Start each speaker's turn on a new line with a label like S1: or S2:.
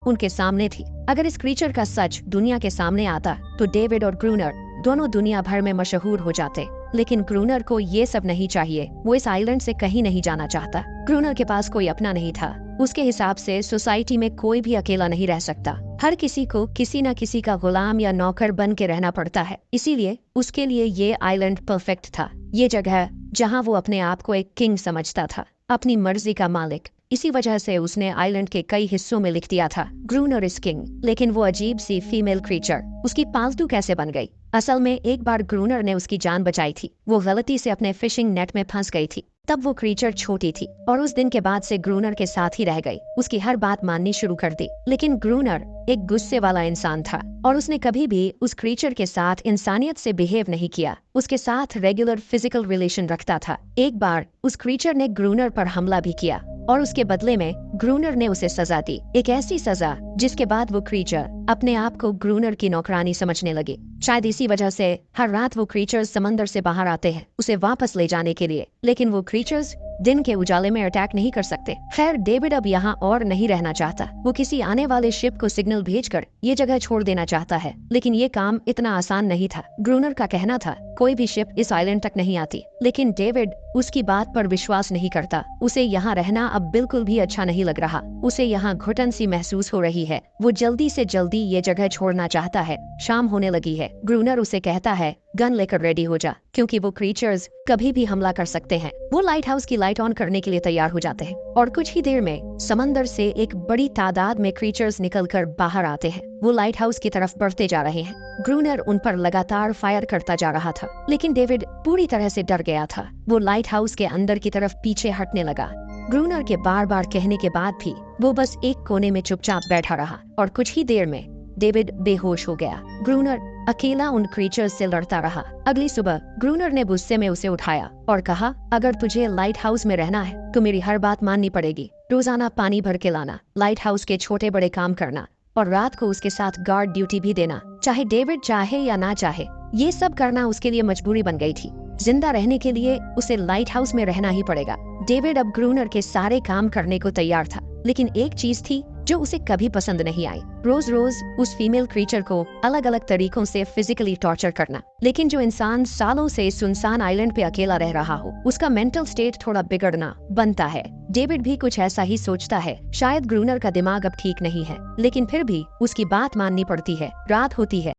S1: उनके सामने थी। अगर इस क्रीचर का सच दुनिया के सामने आता तो डेविड और ग्रूनर दोनों दुनिया भर में मशहूर हो जाते। लेकिन ग्रूनर को ये सब नहीं चाहिए। वो इस आइलैंड से कहीं नहीं जाना चाहता। ग्रूनर के पास कोई अपना नहीं था। उसके हिसाब से सोसाइटी में कोई भी अकेला नहीं रह सकता। हर किसी को किसी न किसी का गुलाम या नौकर बन के रहना पड़ता है। इसीलिए उसके लिए ये आइलैंड परफेक्ट था। ये जगह जहाँ वो अपने आप को एक किंग समझता था, अपनी मर्जी का मालिक। इसी वजह से उसने आइलैंड के कई हिस्सों में लिख दिया था ग्रूनर इज किंग। लेकिन वो अजीब सी फीमेल क्रीचर उसकी पालतू कैसे बन गई? असल में एक बार ग्रूनर ने उसकी जान बचाई थी। वो गलती से अपने फिशिंग नेट में फंस गई थी। तब वो क्रीचर छोटी थी और उस दिन के बाद से ग्रूनर के साथ ही रह गई। उसकी हर बात माननी शुरू कर दी। लेकिन ग्रूनर एक गुस्से वाला इंसान था और उसने कभी भी उस क्रीचर के साथ इंसानियत से बिहेव नहीं किया। उसके साथ रेगुलर फिजिकल रिलेशन रखता था। एक बार उस क्रीचर ने ग्रूनर पर हमला भी किया और उसके बदले में ग्रूनर ने उसे सजा दी। एक ऐसी सजा जिसके बाद वो क्रीचर अपने आप को ग्रूनर की नौकरानी समझने लगे। शायद इसी वजह से हर रात वो क्रीचर्स समंदर से बाहर आते हैं उसे वापस ले जाने के लिए। लेकिन वो क्रीचर्स दिन के उजाले में अटैक नहीं कर सकते। खैर, डेविड अब यहाँ और नहीं रहना चाहता। वो किसी आने वाले शिप को सिग्नल भेजकर ये जगह छोड़ देना चाहता है। लेकिन ये काम इतना आसान नहीं था। ग्रूनर का कहना था कोई भी शिप इस आइलैंड तक नहीं आती। लेकिन डेविड उसकी बात पर विश्वास नहीं करता। उसे यहाँ रहना अब बिल्कुल भी अच्छा नहीं लग रहा। उसे यहाँ घुटन सी महसूस हो रही है। वो जल्दी से जल्दी ये जगह छोड़ना चाहता है। शाम होने लगी है। ग्रूनर उसे कहता है गन लेकर रेडी हो जा, क्योंकि वो क्रीचर्स कभी भी हमला कर सकते हैं। वो लाइट हाउस की लाइट ऑन करने के लिए तैयार हो जाते हैं और कुछ ही देर में समंदर से एक बड़ी तादाद में क्रीचर्स निकलकर बाहर आते हैं। वो लाइट हाउस की तरफ बढ़ते जा रहे हैं। ग्रूनर उन पर लगातार फायर करता जा रहा था, लेकिन डेविड पूरी तरह से डर गया था। वो लाइट हाउस के अंदर की तरफ पीछे हटने लगा। ग्रूनर के बार बार कहने के बाद भी वो बस एक कोने में चुपचाप बैठा रहा और कुछ ही देर में डेविड बेहोश हो गया। ग्रूनर अकेला उन क्रीचर्स से लड़ता रहा। अगली सुबह ग्रूनर ने गुस्से में उसे उठाया और कहा, अगर तुझे लाइट हाउस में रहना है तो मेरी हर बात माननी पड़ेगी। रोजाना पानी भर के लाना, लाइट हाउस के छोटे बड़े काम करना और रात को उसके साथ गार्ड ड्यूटी भी देना। चाहे डेविड चाहे या ना चाहे, ये सब करना उसके लिए मजबूरी बन गई थी। जिंदा रहने के लिए उसे लाइट हाउस में रहना ही पड़ेगा। डेविड अब ग्रूनर के सारे काम करने को तैयार था, लेकिन एक चीज थी जो उसे कभी पसंद नहीं आई। रोज रोज उस फीमेल क्रीचर को अलग अलग तरीकों से फिजिकली टॉर्चर करना। लेकिन जो इंसान सालों से सुनसान आइलैंड पे अकेला रह रहा हो, उसका मेंटल स्टेट थोड़ा बिगड़ना बनता है। डेविड भी कुछ ऐसा ही सोचता है। शायद ग्रूनर का दिमाग अब ठीक नहीं है, लेकिन फिर भी उसकी बात माननी पड़ती है। रात होती है।